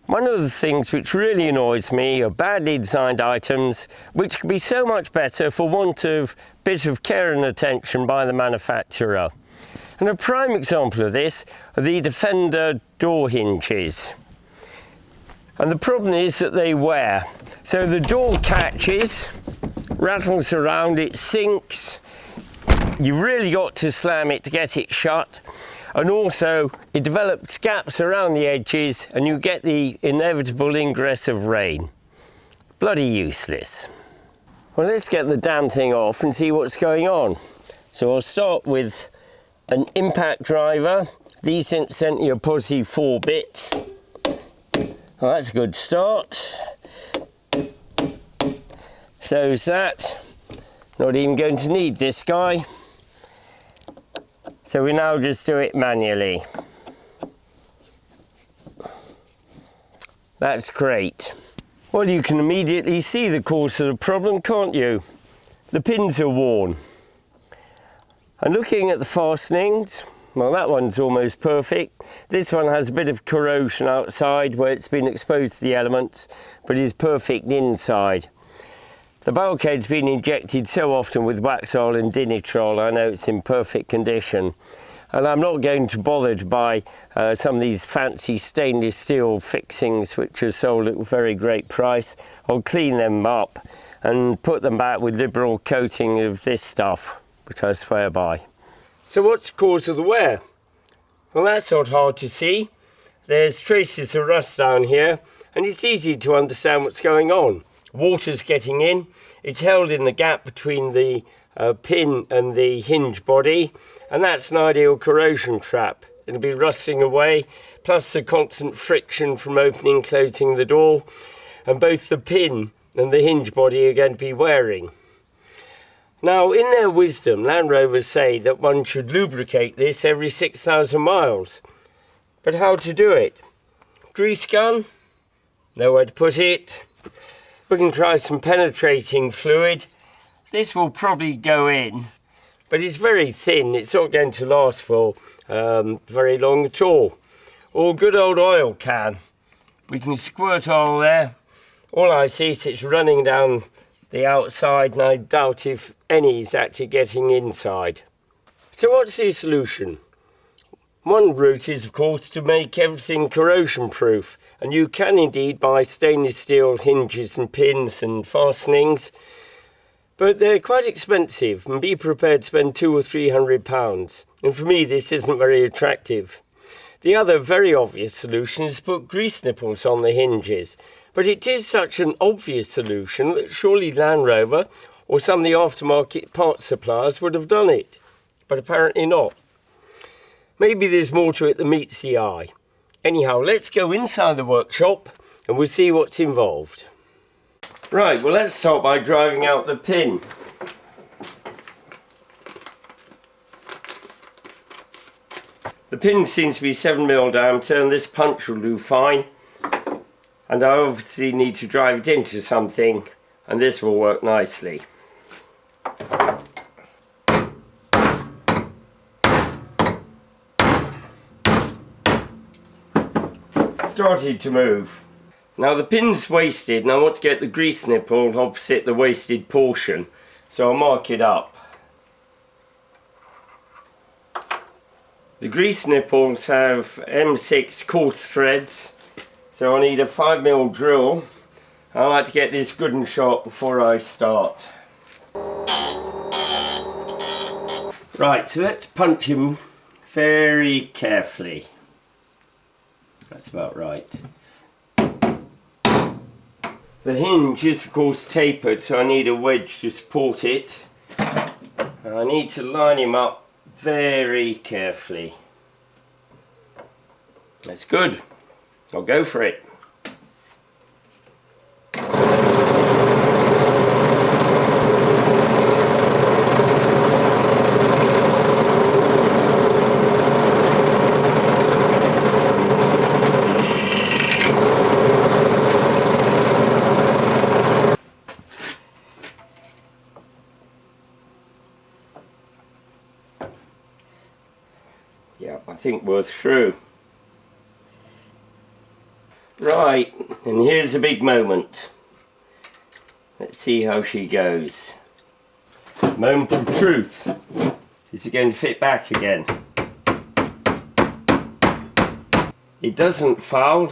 One of the things which really annoys me are badly designed items which could be so much better for want of a bit of care and attention by the manufacturer. And a prime example of this are the Defender door hinges. And the problem is that they wear. So the door catches, rattles around, it sinks. You've really got to slam it to get it shut. And also it develops gaps around the edges and you get the inevitable ingress of rain. Bloody useless. Well, let's get the damn thing off and see what's going on. So I'll start with an impact driver. These sent you a posi 4 bits. Well, that's a good start. So's that. Not even going to need this guy. So we now just do it manually. That's great. Well, you can immediately see the cause of the problem, can't you? The pins are worn. And looking at the fastenings, well, that one's almost perfect. This one has a bit of corrosion outside where it's been exposed to the elements, but is perfect inside. The bulkhead's been injected so often with wax oil and dinitrol, I know it's in perfect condition. And I'm not going to bother to buy some of these fancy stainless steel fixings which are sold at a very great price. I'll clean them up and put them back with liberal coating of this stuff, which I swear by. So what's the cause of the wear? Well, that's not hard to see. There's traces of rust down here, and it's easy to understand what's going on. Water's getting in, it's held in the gap between the pin and the hinge body, and that's an ideal corrosion trap. It'll be rusting away, plus the constant friction from opening and closing the door, and both the pin and the hinge body are going to be wearing. Now, in their wisdom, Land Rovers say that one should lubricate this every 6,000 miles. But how to do it? Grease gun? Nowhere to put it. We can try some penetrating fluid. This will probably go in, but it's very thin. It's not going to last for very long at all. Or good old oil can. We can squirt oil there. All I see is it's running down the outside, and I doubt if any is actually getting inside. So what's the solution? One route is, of course, to make everything corrosion proof, and you can indeed buy stainless steel hinges and pins and fastenings, but they're quite expensive, and be prepared to spend £200 or £300, and for me this isn't very attractive. The other very obvious solution is to put grease nipples on the hinges, but it is such an obvious solution that surely Land Rover or some of the aftermarket parts suppliers would have done it, but apparently not. Maybe there's more to it than meets the eye. Anyhow, let's go inside the workshop and we'll see what's involved. Right, well, let's start by driving out the pin. The pin seems to be 7mm diameter, and this punch will do fine. And I obviously need to drive it into something, and this will work nicely. Started to move. Now the pin's wasted, and I want to get the grease nipple opposite the wasted portion, so I'll mark it up. The grease nipples have M6 coarse threads, so I need a 5mm drill. I like to get this good and sharp before I start. Right, so let's punch him very carefully. That's about right. The hinge is of course tapered, so I need a wedge to support it. And I need to line him up very carefully. That's good. I'll go for it. Yeah, I think we're through. Right, and here's the big moment. Let's see how she goes. Moment of truth. Is it going to fit back again? It doesn't foul.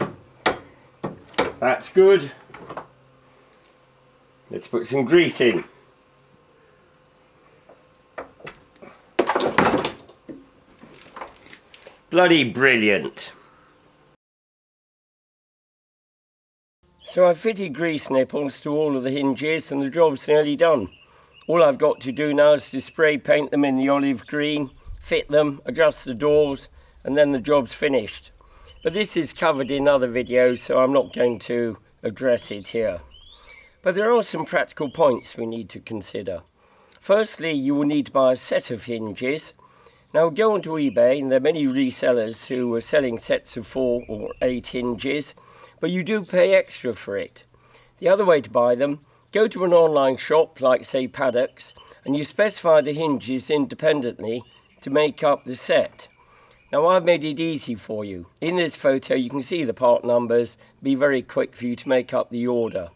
That's good. Let's put some grease in. Bloody brilliant. So I've fitted grease nipples to all of the hinges and the job's nearly done. All I've got to do now is to spray paint them in the olive green, fit them, adjust the doors, and then the job's finished. But this is covered in other videos, so I'm not going to address it here. But there are some practical points we need to consider. Firstly, you will need to buy a set of hinges. Now go onto eBay, and there are many resellers who are selling sets of 4 or 8 hinges, but you do pay extra for it. The other way to buy them, go to an online shop like say Paddocks, and you specify the hinges independently to make up the set. Now I've made it easy for you. In this photo you can see the part numbers, be very quick for you to make up the order.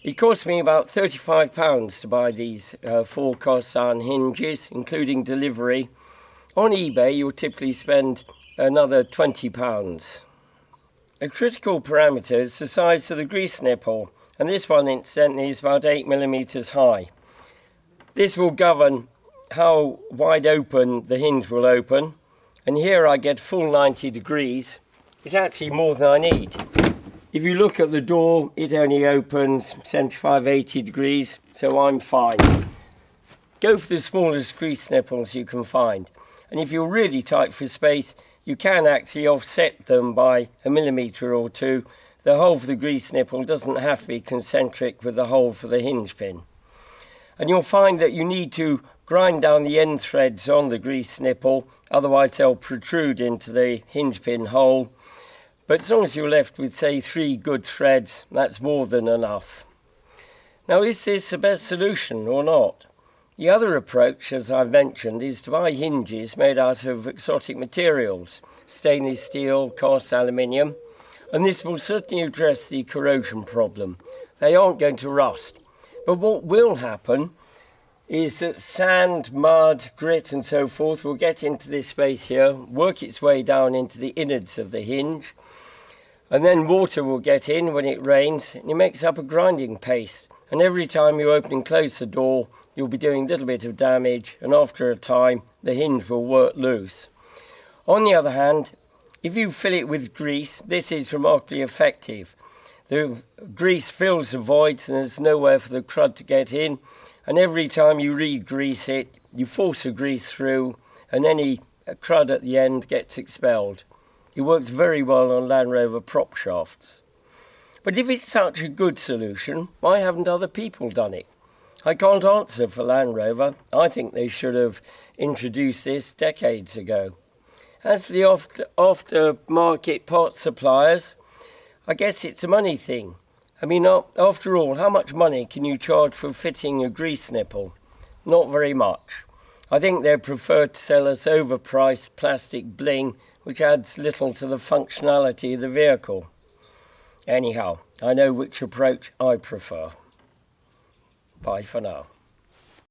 It cost me about £35 to buy these 4 cast iron hinges, including delivery. On eBay you'll typically spend another £20. A critical parameter is the size of the grease nipple, and this one incidentally is about 8mm high. This will govern how wide open the hinge will open, and here I get full 90 degrees. It's actually more than I need. If you look at the door, it only opens 75-80 degrees, so I'm fine. Go for the smallest grease nipples you can find, and if you're really tight for space, you can actually offset them by 1mm or 2. The hole for the grease nipple doesn't have to be concentric with the hole for the hinge pin. And you'll find that you need to grind down the end threads on the grease nipple, otherwise they'll protrude into the hinge pin hole. But as long as you're left with say 3 good threads, that's more than enough. Now is this the best solution or not? The other approach, as I've mentioned, is to buy hinges made out of exotic materials, stainless steel, cast aluminium, and this will certainly address the corrosion problem. They aren't going to rust. But what will happen is that sand, mud, grit and so forth will get into this space here, work its way down into the innards of the hinge, and then water will get in when it rains, and it makes up a grinding paste. And every time you open and close the door, you'll be doing a little bit of damage, and after a time, the hinge will work loose. On the other hand, if you fill it with grease, this is remarkably effective. The grease fills the voids and there's nowhere for the crud to get in, and every time you re-grease it, you force the grease through, and any crud at the end gets expelled. It works very well on Land Rover prop shafts. But if it's such a good solution, why haven't other people done it? I can't answer for Land Rover. I think they should have introduced this decades ago. As for the aftermarket parts suppliers, I guess it's a money thing. I mean, after all, how much money can you charge for fitting a grease nipple? Not very much. I think they prefer to sell us overpriced plastic bling, which adds little to the functionality of the vehicle. Anyhow, I know which approach I prefer. Bye for now.